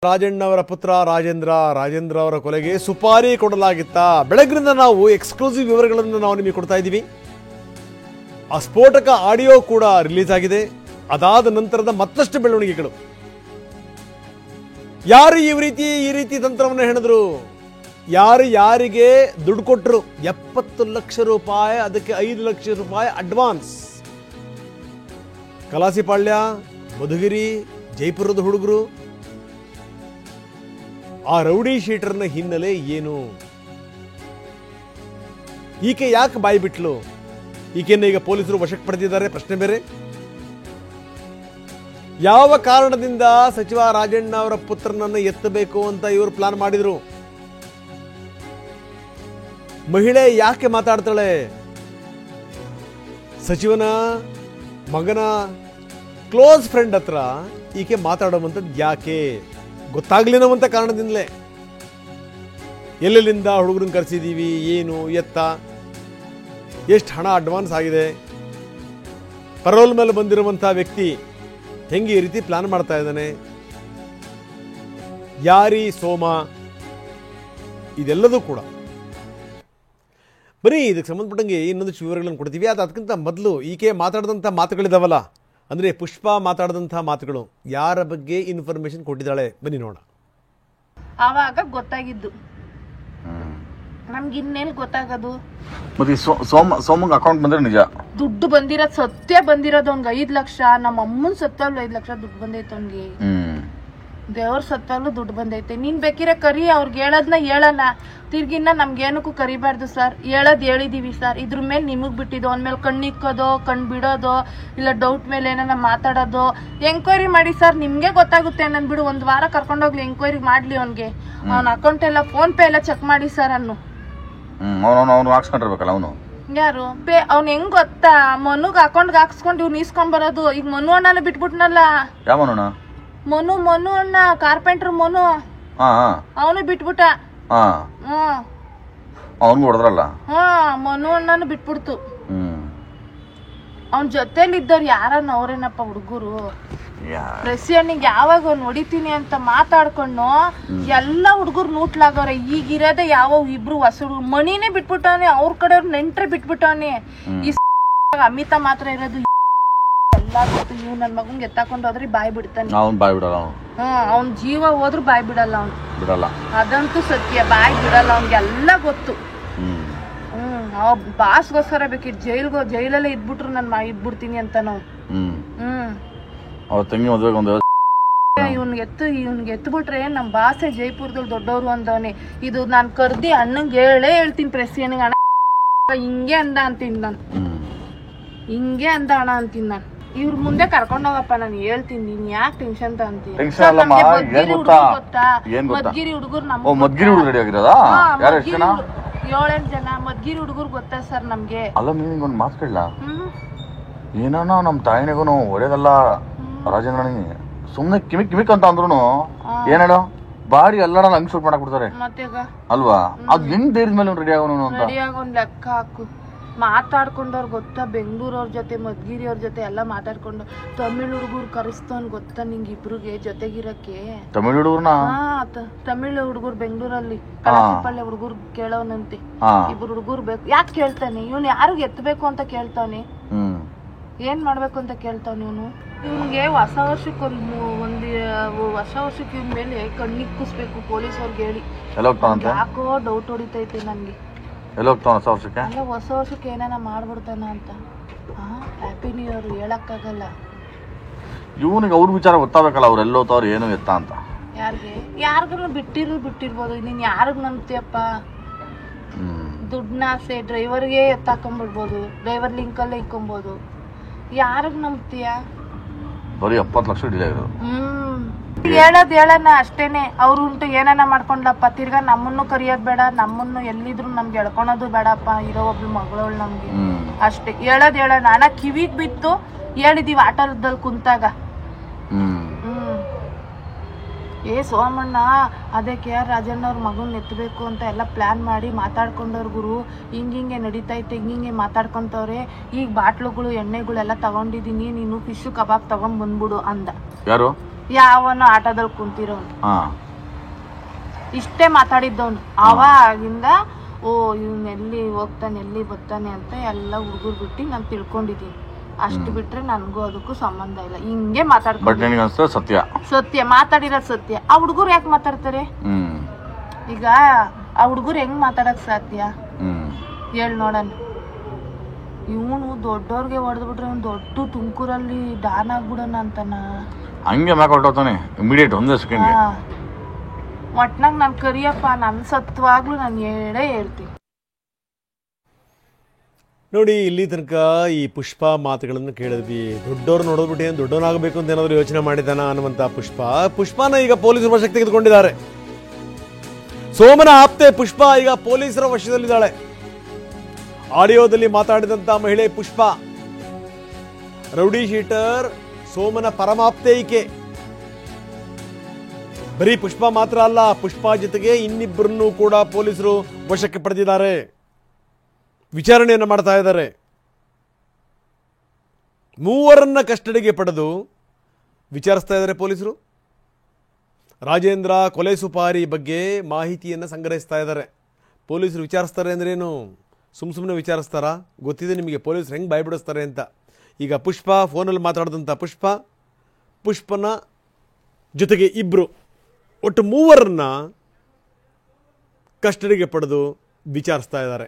ರಾಜಣ್ಣವರ ಪುತ್ರ ರಾಜೇಂದ್ರ ಅವರ ಕೊಲೆಗೆ ಸುಪಾರಿ ಕೊಡಲಾಗಿತ್ತ? ಬೆಳಗ್ಗಿನಿಂದ ನಾವು ಎಕ್ಸ್ಕ್ಲೂಸಿವ್ ವಿವರಗಳನ್ನು ನಾವು ನಿಮಗೆ ಕೊಡ್ತಾ ಇದ್ದೀವಿ. ಆ ಸ್ಫೋಟಕ ಆಡಿಯೋ ಕೂಡ ರಿಲೀಸ್ ಆಗಿದೆ. ಅದಾದ ನಂತರದ ಮತ್ತಷ್ಟು ಬೆಳವಣಿಗೆಗಳು. ಯಾರು ಈ ರೀತಿ ತಂತ್ರವನ್ನು ಹೆಣೆದ್ರು? ಯಾರಿಗೆ ದುಡ್ಡು ಕೊಟ್ಟರು? 70 ಲಕ್ಷ ರೂಪಾಯಿ, ಅದಕ್ಕೆ 5 ಲಕ್ಷ ರೂಪಾಯಿ ಅಡ್ವಾನ್ಸ್. ಕಲಾಸಿಪಾಳ್ಯ, ಮಧುಗಿರಿ, ಜೈಪುರದ ಹುಡುಗರು. ಆ ರೌಡಿ ಶೀಟರ್ನ ಹಿನ್ನೆಲೆ ಏನು? ಈಕೆ ಯಾಕೆ ಬಾಯಿ ಬಿಟ್ಲು? ಈಕೆಯನ್ನು ಈಗ ಪೊಲೀಸರು ವಶಕ್ಕೆ ಪಡೆದಿದ್ದಾರೆ, ಪ್ರಶ್ನೆ ಬೇರೆ. ಯಾವ ಕಾರಣದಿಂದ ಸಚಿವ ರಾಜಣ್ಣ ಅವರ ಪುತ್ರನನ್ನು ಎತ್ತಬೇಕು ಅಂತ ಇವರು ಪ್ಲಾನ್ ಮಾಡಿದ್ರು? ಮಹಿಳೆ ಯಾಕೆ ಮಾತಾಡ್ತಾಳೆ? ಸಚಿವನ ಮಗನ ಕ್ಲೋಸ್ ಫ್ರೆಂಡ್ ಹತ್ರ ಈಕೆ ಮಾತಾಡುವಂಥದ್ದು ಯಾಕೆ? ಗೊತ್ತಾಗ್ಲಿನವಂತ ಕಾರಣದಿಂದಲೇ. ಎಲ್ಲೆಲ್ಲಿಂದ ಹುಡುಗರನ್ನ ಕರೆಸಿದ್ದೀವಿ, ಏನು ಎತ್ತ, ಎಷ್ಟು ಹಣ ಅಡ್ವಾನ್ಸ್ ಆಗಿದೆ, ಪರೋಲ್ ಮೇಲೆ ಬಂದಿರುವಂಥ ವ್ಯಕ್ತಿ ಹೆಂಗೆ ಈ ರೀತಿ ಪ್ಲಾನ್ ಮಾಡ್ತಾ ಇದ್ದಾನೆ, ಯಾರಿ ಸೋಮ, ಇದೆಲ್ಲದೂ ಕೂಡ ಬರೀ ಇದಕ್ಕೆ ಸಂಬಂಧಪಟ್ಟಂಗೆ ಇನ್ನೊಂದು ವಿವರಗಳನ್ನು ಕೊಡ್ತೀವಿ. ಅದಕ್ಕಿಂತ ಮೊದಲು ಈಕೆ ಮಾತಾಡಿದಂಥ ಮಾತುಗಳಿದಾವಲ್ಲ, ಅಂದರೆ ಪುಷ್ಪ ಮಾತಾಡಿದಂಥ ಮಾತುಗಳು, ಯಾರ ಬಗ್ಗೆ ಇನ್ಫಾರ್ಮೇಶನ್ ಕೊಟ್ಟಿದ್ದಾಳೆ ಬನ್ನಿ ನೋಡ. ಆವಾಗ ಗೊತ್ತಾಗಿದ್ದು ನಮ್ಗೆ, ಇನ್ನೇನು ಗೊತ್ತಾಗೋದು? ಮತ್ತೆ ಸೋಮಂಗ್ ಅಕೌಂಟ್ ಬಂದ್ರೆ ನಿಜ ದುಡ್ಡು ಬಂದಿರೋದು ಸತ್ಯ ಬಂದಿರೋದು ಅವ್ನಿಗೆ 5 ಲಕ್ಷ. ನಮ್ಮ ಅಮ್ಮನ ಸತ್ತಲ್ಲೂ 5 ಲಕ್ಷ ದುಡ್ಡು ಬಂದೈತೆ ಅವ್ನಿಗೆ. ದೇವ್ರ ಸತ್ತಲ್ಲೂ ದುಡ್ಡು ಬಂದೈತೆ. ನೀನ್ ಬೇಕಿರ ಕರಿ, ಅವ್ರಿಗೆ ಹೇಳೋದ್ನ ಹೇಳಲ್ಲ, ತಿರ್ಗಿನ್ನ ನಮ್ಗೇನಕ್ಕೂ ಕರಿಬಾರ್ದು ಸರ್. ಹೇಳಿದೀವಿ ಸರ್, ಇದ್ರ ಮೇಲೆ ನಿಮಗ್ ಬಿಟ್ಟಿದ್ದು. ಅವನ ಮೇಲೆ ಕಣ್ಣಿಕ್ಕೋದು, ಕಣ್ ಬಿಡೋದು, ಇಲ್ಲ ಡೌಟ್ ಮೇಲೆ ಏನಾರ ಮಾತಾಡೋದು. ಎಂಕ್ವೈರಿ ಮಾಡಿ ಸರ್, ನಿಮ್ಗೆ ಗೊತ್ತಾಗುತ್ತೆ. ನನ್ ಬಿಡು, 1 ವಾರ ಕರ್ಕೊಂಡೋಗ್ಲಿ, ಎಂಕ್ವೈರಿ ಮಾಡ್ಲಿ. ಅವ್ನಿಗೆ ಅವ್ನ ಅಕೌಂಟ್ ಎಲ್ಲ, ಫೋನ್ ಪೇ ಎಲ್ಲ ಚೆಕ್ ಮಾಡಿ ಸರ್. ಯಾರು ಅವ್ನ ಹೆಂಗ್ ಗೊತ್ತಾ? ಮನುಗ್ ಅಕೌಂಟ್ ಹಾಕ್ಸ್ಕೊಂಡು ಇವ್ನು ಈಸ್ಕೊಂಡ್ ಬರೋದು. ಈಗ ಮನು ಅಣ್ಣನ ಬಿಟ್ಬಿಟ್ನಲ್ಲ. ಮನು ಅಣ್ಣ, ಕಾರ್ಪೆಂಟರ್ ಮನು, ಅವನು ಬಿಟ್ಬಿಟ್ಟ. ಮನು ಅಣ್ಣನು ಬಿಟ್ಬಿಡ್ತು. ಅವನ್ ಜೊತೆಲಿ ಇದ್ದವ್ರು ಯಾರನ್ನ ಅವ್ರೇನಪ್ಪ ಹುಡುಗರು. ಪ್ರೆಸಿಯನ್ನಿಗೆ ಯಾವಾಗ ಅವ್ನು ಹೊಡಿತೀನಿ ಅಂತ ಮಾತಾಡ್ಕೊಂಡು ಎಲ್ಲಾ ಹುಡುಗರು ನೂಟ್ಲಾಗವ್ರೆ. ಈಗಿರೋದೇ ಯಾವ ಇಬ್ರು ಹೊಸ ಹುಡುಗರು. ಮನಿನೇ ಬಿಟ್ಬಿಟ್ಟವನೆ, ಅವ್ರ ಕಡೆಯವ್ರ ನೆಂಟ್ರೆ ಬಿಟ್ಬಿಟ್ಟವನೆ. ಈ ಅಮಿತಾ ಮಾತ್ರ ಇರೋದು. ಎಲ್ಲಾ ಗೊತ್ತು. ಇವ್ ನನ್ ಮಗಂಗೆ ಎತ್ತಾಕೊಂಡು ಹೋದ್ರೆ ಬಾಯ್ ಬಿಡ್ತಾನೆ. ಅವ್ನ್ ಜೀವ ಹೋದ್ರು ಬಾಯ್ ಬಿಡಲ್ಲ. ಅವ್ನು ಬಿಡಲ್ಲ, ಅದಂತೂ ಸತ್ಯ. ಬಾಯ್ ಬಿಡಲ್ಲ, ಅವ್ನ್ಗೆಲ್ಲ ಗೊತ್ತು. ಬಾಸ್ಗೋಸ್ಕರ ಬೇಕಿತ್ತು ಜೈಲಲ್ಲೇ ಇದ್ಬಿಟ್ರು ನನ್ ಇದ್ಬಿಡ್ತೀನಿ ಅಂತ ನಾವು. ಇವ್ನಿಗೆ ಎತ್ಬಿಟ್ರೆ ನಮ್ ಬಾಸೆ ಜೈಪುರದಲ್ಲಿ ದೊಡ್ಡವ್ರು ಅಂದವನೆ. ಇದು ನಾನ್ ಕರ್ದಿ ಅಣ್ಣಂಗೆ ಹೇಳ್ತೀನಿ. ಪ್ರೆಸಿಯನ್ಗೆ ಅಣ್ಣ ಹಿಂಗೆ ಅಂದ ಅಂತೀನಿ ನಾನು, ಹಿಂಗೆ ಅಂದ ಅಣ್ಣ ಅಂತೀನಿ ನಾನು. ಇವ್ರ ಮುಂದೆ ಕರ್ಕೊಂಡೋಗಪ್ಪ, ನಾನು ಹೇಳ್ತೀನಿ. ನೀನ್ ಯಾಕೆ ಟೆನ್ಷನ್ ತಗೊಂತೀನಿ? ಗೊತ್ತಾ, ಮದ್ಗಿರಿ ಹುಡುಗರು, 7-8 ಜನ ಮದ್ಗಿರಿ ಹುಡುಗರು ಗೊತ್ತಾ ಸರ್ ನಮ್ಗೆ. ಒಂದ್ ಮಾತು ಕೇಳಲ್ಲ, ಏನೋ ನಮ್ ತಾಯಿನಿಗೂ ಒಳ್ಳೇದಲ್ಲ ರಾಜೇಂದ್ರನಿಗೆ. ಸುಮ್ನೆ ಕಿಮಿಕ್ ಅಂತ ಅಂದ್ರು ಏನ್ ಹೇಳೋ ಬಾಡಿ ಎಲ್ಲ ಹಂಗ್ ಶೂಟ್ ಮಾಡಕ್ ಬಿಡ್ತಾರೆ ಅಲ್ವಾ? ಅದ್ ಹೆಂಗ್ ಧೈರ್ಯದ ಮೇಲೆ ರೆಡಿ ಆಗೋನು ಅಂತ ಒಂದ್ ಲೆಕ್ಕ ಹಾಕು. ಮಾತಾಡ್ಕೊಂಡವ್ರು ಗೊತ್ತಾ, ಬೆಂಗಳೂರವ್ರ ಜೊತೆ ಮದ್ಗಿರಿ ಅವ್ರ ಜೊತೆ ಎಲ್ಲ ಮಾತಾಡ್ಕೊಂಡು. ತಮಿಳ್ ಹುಡುಗರು ಕರೆಸ್ತವನ್ ಗೊತ್ತಾ ನಿಂಗೆ ಇಬ್ರಿಗೆ ಜೊತೆಗಿರಕ್ಕೆ? ತಮಿಳ್ ಹುಡುಗರ್ನ? ತಮಿಳ್ ಹುಡುಗರು ಬೆಂಗಳೂರಲ್ಲಿ ಕಲಾಸಿಪಾಳ್ಯ ಹುಡುಗರು ಕೇಳೋನಂತೆ. 2 ಹುಡುಗರು ಬೇಕು. ಯಾಕೆ ಕೇಳ್ತಾನೆ ಇವನು? ಯಾರಿಗ ಎತ್ತಬೇಕು ಅಂತ ಕೇಳ್ತಾನೆ, ಏನ್ ಮಾಡ್ಬೇಕು ಅಂತ ಕೇಳ್ತಾನೆ ಇವನು. ಇವ್ನಿಗೆ ಹೊಸ ವರ್ಷಕ್ಕೆ ಇವ್ನ ಮೇಲೆ ಕಣ್ಣಿಕ್ಕಿಸ್ಬೇಕು ಪೊಲೀಸ್ ಅವ್ರಿಗೆ ಹೇಳಿ. ಯಾಕೋ ಡೌಟ್ ಹೊಡಿತೈತೆ ನನ್ಗೆ. ಹೊಸ ವರ್ಷಕ್ಕೆ ಏನಾನ ಮಾಡ್ಬಿಡ್ತಾನ ಅಂತ. ಹ್ಯಾಪಿ ನ್ಯೂ ಇಯರ್ ಹೇಳಕ್ಕಾಗಲ್ಲ. ಇವನಿಗೆ ಅವ್ರ ವಿಚಾರ ಗೊತ್ತಾಗಬೇಕಲ್ಲ, ಅವ್ರು ಎಲ್ಲೋತವ್ರು ಏನು ಎತ್ತ ಅಂತ. ಯಾರಿಗೂ ಬಿಟ್ಟಿರ್ಬೋದು. ನೀನ್ ಯಾರಿಗ್ ನಂಬ್ತೀಯಪ್ಪ? ದುಡ್ಡನ್ನ ಆಸೆ ಡ್ರೈವರ್ಗೆ ಎತ್ತಾಕೊಂಡ್ಬಿಡ್ಬೋದು, ಡ್ರೈವರ್ ಲಿಂಕಲ್ಲೇ ಇಕ್ಕೊಬೋದು. ಯಾರಿಗ್ ನಂಬ್ತೀಯ? ಬರೀ 70 ಲಕ್ಷ ಡಿಲೇ ಇರೋದು. ಹೇಳೋಣ ಅಷ್ಟೇನೆ. ಅವ್ರು ಉಂಟು ಏನಾನ ಮಾಡ್ಕೊಂಡಪ್ಪ, ತಿರ್ಗಾ ನಮ್ಮನ್ನು ಕರಿಯೋದ್ ಬೇಡ, ನಮ್ಮನ್ನು ಎಲ್ಲಿದ್ರು ನಮ್ಗೆ ಎಳ್ಕೊಳೋದು ಬೇಡಪ್ಪ. ಇರೋ ಒಬ್ಳು ಮಗಳವಳು ನಮ್ಗೆ ಅಷ್ಟೇ. ಹೇಳೋಣ. ನಾನ ಕಿವಿಗ್ ಬಿತ್ತು ಹೇಳಿದೀವಿ ಆಟೋದಲ್ಲಿ ಕುಂತಾಗ. ಸೋಮಣ್ಣ ಅದೇ KR ರಾಜಣ್ಣ ಅವ್ರ ಮಗನ್ ಎತ್ತಬೇಕು ಅಂತ ಎಲ್ಲ ಪ್ಲಾನ್ ಮಾಡಿ ಮಾತಾಡ್ಕೊಂಡವ್ರ ಗುರು. ಹಿಂಗೆ ನಡೀತೈತೆ, ಹಿಂಗೆ ಮಾತಾಡ್ಕೊಂತವ್ರೆ. ಈಗ ಬಾಟ್ಲುಗಳು ಎಣ್ಣೆಗಳೆಲ್ಲ ತಗೊಂಡಿದೀನಿ, ನೀನು ಫಿಶ್ ಕಬಾಬ್ ತಗೊಂಡ್ ಬಂದ್ಬಿಡು ಅಂದ. ಯಾರು? ಯಾವನು ಆಟೋದಲ್ಲಿ ಕುಂತಿರೋನು ಹಾ ಇಷ್ಟೇ ಮಾತಾಡಿದ್ದವನು. ಅವಾಗಿಂದ ಓ ಇವ್ನ ಎಲ್ಲಿ ಹೋಗ್ತಾನೆ ಎಲ್ಲಿ ಬರ್ತಾನೆ ಅಂತ ಎಲ್ಲ ಹುಡುಗರು ಬಿಟ್ಟು ನಾನು ತಿಳ್ಕೊಂಡಿದ್ದೀನಿ. ಅಷ್ಟು ಬಿಟ್ರೆ ನನ್ಗೂ ಅದಕ್ಕೂ ಸಂಬಂಧ ಇಲ್ಲ. ಹಿಂಗೆ ಮಾತಾಡ್ಕೊಂಡು ಸತ್ಯ ಮಾತಾಡಿರೋದು ಸತ್ಯ. ಆ ಹುಡುಗರು ಯಾಕೆ ಮಾತಾಡ್ತಾರೆ? ಈಗ ಆ ಹುಡುಗರು ಹೆಂಗ್ ಮಾತಾಡಕ್ ಸಾಧ್ಯ ಹೇಳ್ ನೋಡಣ. ಇವನು ದೊಡ್ಡವ್ರಿಗೆ ಹೊಡೆದ್ಬಿಟ್ರೆ ಅವ್ನು ದೊಡ್ಡ ತುಮಕೂರಲ್ಲಿ ಡಾನ್ ಆಗ್ಬಿಡೋಣ ಅಂತಾನ. ಹಂಗೆ ಮಾತಾಡ್ತಾನೆ ಇಮಿಡಿಯೇಟ್ ಒಂದೇ ಸೆಕೆಂಡ್. ಒಟ್ನಾಗ ನಾನು ಕರಿಯಪ್ಪ ನನ್ನ ಸತ್ವಾಗ್ಲೂ ನಾನು ಹೇಳ್ತೀನಿ. ನೋಡಿ, ಇಲ್ಲಿ ತನಕ ಈ ಪುಷ್ಪ ಮಾತುಗಳನ್ನು ಕೇಳಿದ್ವಿ. ದೊಡ್ಡವ್ರು ನೋಡೋದ್ಬಿಟ್ಟು ಏನು ದೊಡ್ಡವನಾಗಬೇಕು ಅಂತ ಏನಾದರೂ ಯೋಚನೆ ಮಾಡಿದಾನ ಅನ್ನುವಂಥ ಪುಷ್ಪನ ಈಗ ಪೊಲೀಸರು ವಶಕ್ಕೆ ತೆಗೆದುಕೊಂಡಿದ್ದಾರೆ. ಸೋಮನ ಆಪ್ತೆ ಪುಷ್ಪ ಈಗ ಪೊಲೀಸರ ವಶದಲ್ಲಿದ್ದಾಳೆ. ಆಡಿಯೋದಲ್ಲಿ ಮಾತಾಡಿದಂಥ ಮಹಿಳೆ ಪುಷ್ಪ, ರೌಡಿ ಶೀಟರ್ ಸೋಮನ ಪರಮಾಪ್ತೆ ಈಕೆ. ಬರೀ ಪುಷ್ಪ ಮಾತ್ರ ಅಲ್ಲ, ಪುಷ್ಪ ಜೊತೆಗೆ ಇನ್ನಿಬ್ಬರನ್ನು ಕೂಡ ಪೊಲೀಸರು ವಶಕ್ಕೆ ಪಡೆದಿದ್ದಾರೆ. ವಿಚಾರಣೆಯನ್ನು ಮಾಡ್ತಾ ಇದ್ದಾರೆ. ಮೂವರನ್ನ ಕಸ್ಟಡಿಗೆ ಪಡೆದು ವಿಚಾರಿಸ್ತಾ ಇದ್ದಾರೆ ಪೊಲೀಸರು. ರಾಜೇಂದ್ರ ಕೊಲೆ ಸುಪಾರಿ ಬಗ್ಗೆ ಮಾಹಿತಿಯನ್ನು ಸಂಗ್ರಹಿಸ್ತಾ ಇದ್ದಾರೆ. ಪೊಲೀಸರು ವಿಚಾರಿಸ್ತಾರೆ ಅಂದ್ರೇನು ಸುಮ್ಮನೆ ವಿಚಾರಿಸ್ತಾರಾ? ಗೊತ್ತಿದೆ ನಿಮಗೆ ಪೊಲೀಸರು ಹೆಂಗೆ ಬಾಯ್ಬಿಡಿಸ್ತಾರೆ ಅಂತ. ಈಗ ಪುಷ್ಪ ಫೋನಲ್ಲಿ ಮಾತಾಡಿದಂಥ ಪುಷ್ಪನ ಜೊತೆಗೆ ಇಬ್ಬರು, ಒಟ್ಟು ಮೂವರನ್ನ ಕಸ್ಟಡಿಗೆ ಪಡೆದು ವಿಚಾರಿಸ್ತಾ ಇದ್ದಾರೆ.